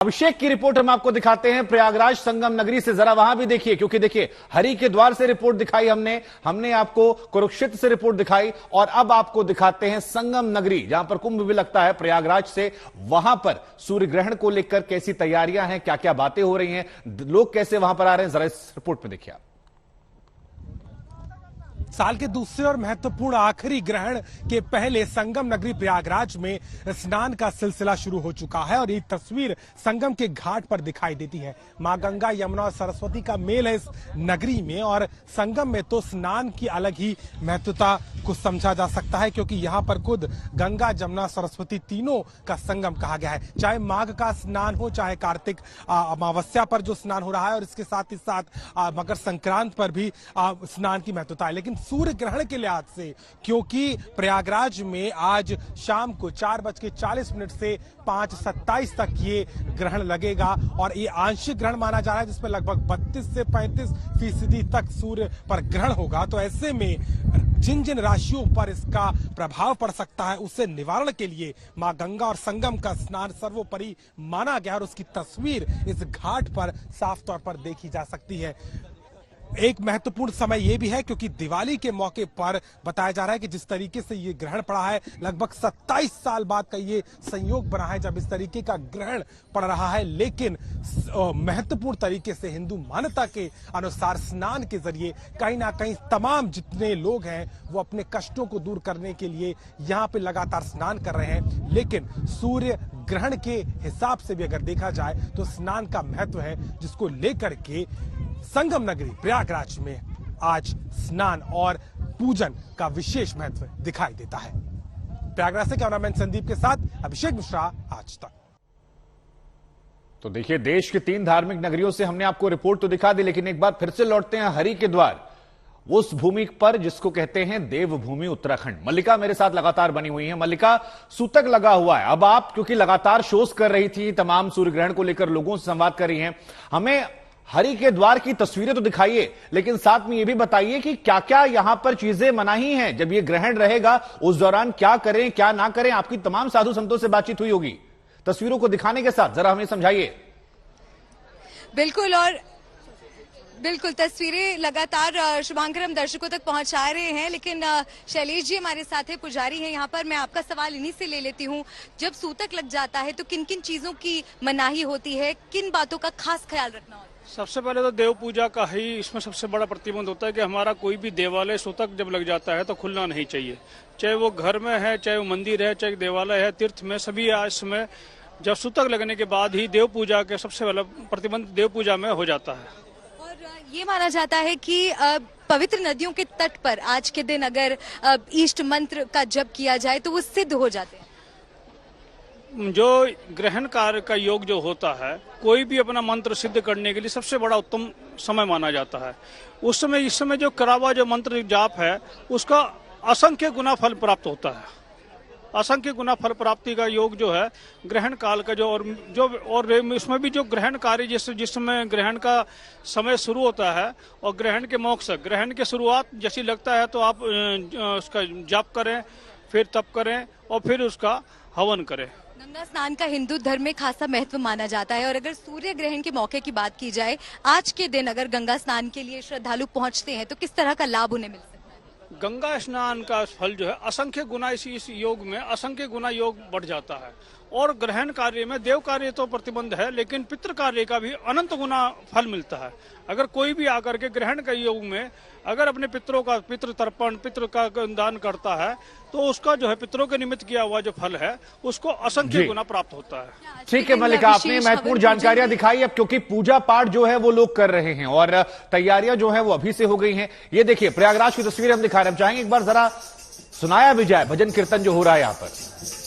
अभिषेक की रिपोर्ट हम आपको दिखाते हैं प्रयागराज संगम नगरी से। जरा वहां भी देखिए, क्योंकि देखिए हरि के द्वार से रिपोर्ट दिखाई हमने आपको कुरुक्षेत्र से रिपोर्ट दिखाई और अब आपको दिखाते हैं संगम नगरी जहां पर कुंभ भी लगता है प्रयागराज से। वहां पर सूर्य ग्रहण को लेकर कैसी तैयारियां हैं, क्या क्या बातें हो रही हैं, लोग कैसे वहां पर आ रहे हैं, जरा इस रिपोर्ट में देखिए आप। साल के दूसरे और महत्वपूर्ण आखिरी ग्रहण के पहले संगम नगरी प्रयागराज में स्नान का सिलसिला शुरू हो चुका है और ये तस्वीर संगम के घाट पर दिखाई देती है। मां गंगा, यमुना और सरस्वती का मेल है इस नगरी में और संगम में तो स्नान की अलग ही महत्वता को समझा जा सकता है, क्योंकि यहाँ पर खुद गंगा, जमुना, सरस्वती तीनों का संगम कहा गया है। चाहे माघ का स्नान हो, चाहे कार्तिक अमावस्या पर जो स्नान हो रहा है और इसके साथ ही साथ मकर संक्रांत पर भी स्नान की महत्वता है। लेकिन सूर्य ग्रहण के लिहाज से, क्योंकि प्रयागराज में आज शाम को 4:40 से 5:27 तक ये ग्रहण लगेगा और ये आंशिक ग्रहण माना जा रहा है, जिसमें लगभग 32 से 35% तक सूर्य पर ग्रहण होगा। तो ऐसे में जिन जिन राशियों पर इसका प्रभाव पड़ सकता है, उससे निवारण के लिए मां गंगा और संगम का स्नान सर्वोपरि माना गया और उसकी तस्वीर इस घाट पर साफ तौर पर देखी जा सकती है। एक महत्वपूर्ण समय यह भी है क्योंकि दिवाली के मौके पर बताया जा रहा है कि जिस तरीके से ये ग्रहण पड़ा है, लगभग 27 साल बाद का ये संयोग बना है जब इस तरीके का ग्रहण पड़ रहा है। लेकिन महत्वपूर्ण तरीके से हिंदू मान्यता के अनुसार स्नान के जरिए कहीं ना कहीं तमाम जितने लोग हैं वो अपने कष्टों को दूर करने के लिए यहाँ पे लगातार स्नान कर रहे हैं। लेकिन सूर्य ग्रहण के हिसाब से भी अगर देखा जाए तो स्नान का महत्व है, जिसको लेकर के संगम नगरी प्रयागराज में आज स्नान और पूजन का विशेष महत्व दिखाई देता है। प्रयागराज से कैमरामैन संदीप के साथ अभिषेक मिश्रा, आज तक। तो देखिए, देश की 3 धार्मिक नगरियों से हमने आपको रिपोर्ट तो दिखा दी, लेकिन एक बार फिर से लौटते हैं हरि के द्वार, उस भूमि पर जिसको कहते हैं देवभूमि उत्तराखंड। मल्लिका मेरे साथ लगातार बनी हुई है। मल्लिका, सूतक लगा हुआ है। अब आप क्योंकि लगातार शोज कर रही थी, तमाम सूर्य ग्रहण को लेकर लोगों से संवाद कर रही हैं, हमें हरि के द्वार की तस्वीरें तो दिखाइए, लेकिन साथ में यह भी बताइए कि क्या क्या यहां पर चीजें मनाही हैं। जब ये ग्रहण रहेगा उस दौरान क्या करें क्या ना करें। आपकी तमाम साधु संतों से बातचीत हुई होगी, तस्वीरों को दिखाने के साथ जरा हमें समझाइए। बिल्कुल, और बिल्कुल तस्वीरें लगातार शुभांकर हम दर्शकों तक पहुंचा रहे हैं। लेकिन शैलेश जी हमारे साथ है, पुजारी हैं यहाँ पर। मैं आपका सवाल इन्हीं से ले लेती हूँ, जब सूतक लग जाता है तो किन किन चीजों की मनाही होती है, किन बातों का खास ख्याल रखना होता है? सबसे पहले तो देव पूजा का ही इसमें सबसे बड़ा प्रतिबंध होता है कि हमारा कोई भी देवालय सूतक जब लग जाता है तो खुलना नहीं चाहिए। चाहे वो घर में है, चाहे वो मंदिर है, चाहे देवालय है, तीर्थ में, सभी इसमें जब सूतक लगने के बाद ही देव पूजा के सबसे पहला प्रतिबंध देव पूजा में हो जाता है। और ये माना जाता है कि पवित्र नदियों के तट पर आज के दिन अगर इष्ट मंत्र का जप किया जाए तो वो सिद्ध हो जाते हैं। जो ग्रहण कार्य का योग जो होता है, कोई भी अपना मंत्र सिद्ध करने के लिए सबसे बड़ा उत्तम समय माना जाता है। उस समय इस समय जो करा हुआ जो मंत्र जाप है, उसका असंख्य गुना फल प्राप्त होता है। असंख्य गुना फल प्राप्ति का योग जो है ग्रहण काल का और इसमें भी जो ग्रहण कार्य जिस समय ग्रहण का समय शुरू होता है और ग्रहण के मोक्ष, ग्रहण के शुरुआत जैसी लगता है तो आप उसका जाप करें, फिर तप करें और फिर उसका हवन करें। गंगा स्नान का हिंदू धर्म में खासा महत्व माना जाता है और अगर सूर्य ग्रहण के मौके की बात की जाए, आज के दिन अगर गंगा स्नान के लिए श्रद्धालु पहुंचते हैं तो किस तरह का लाभ उन्हें मिल सकता है? गंगा स्नान का फल जो है असंख्य गुना इस योग में असंख्य गुना योग बढ़ जाता है। और ग्रहण कार्य में देव कार्य तो प्रतिबंध है, लेकिन पितृ कार्य का भी अनंत गुना फल मिलता है। अगर कोई भी आकर के ग्रहण के योग में अगर अपने पितरों का पितृ तर्पण, पितृ का दान करता है तो उसका जो है पितरों के निमित्त किया हुआ जो फल है उसको असंख्य गुना प्राप्त होता है। ठीक है मल्लिका, आपने महत्वपूर्ण जानकारियां दिखाई। अब क्योंकि पूजा पाठ जो है वो लोग कर रहे हैं और तैयारियां जो है वो अभी से हो गई हैं। ये देखिए प्रयागराज की तस्वीर हम दिखा रहे हैं, चाहेंगे एक बार जरा सुनाया भी जाए भजन कीर्तन जो हो रहा है यहाँ पर।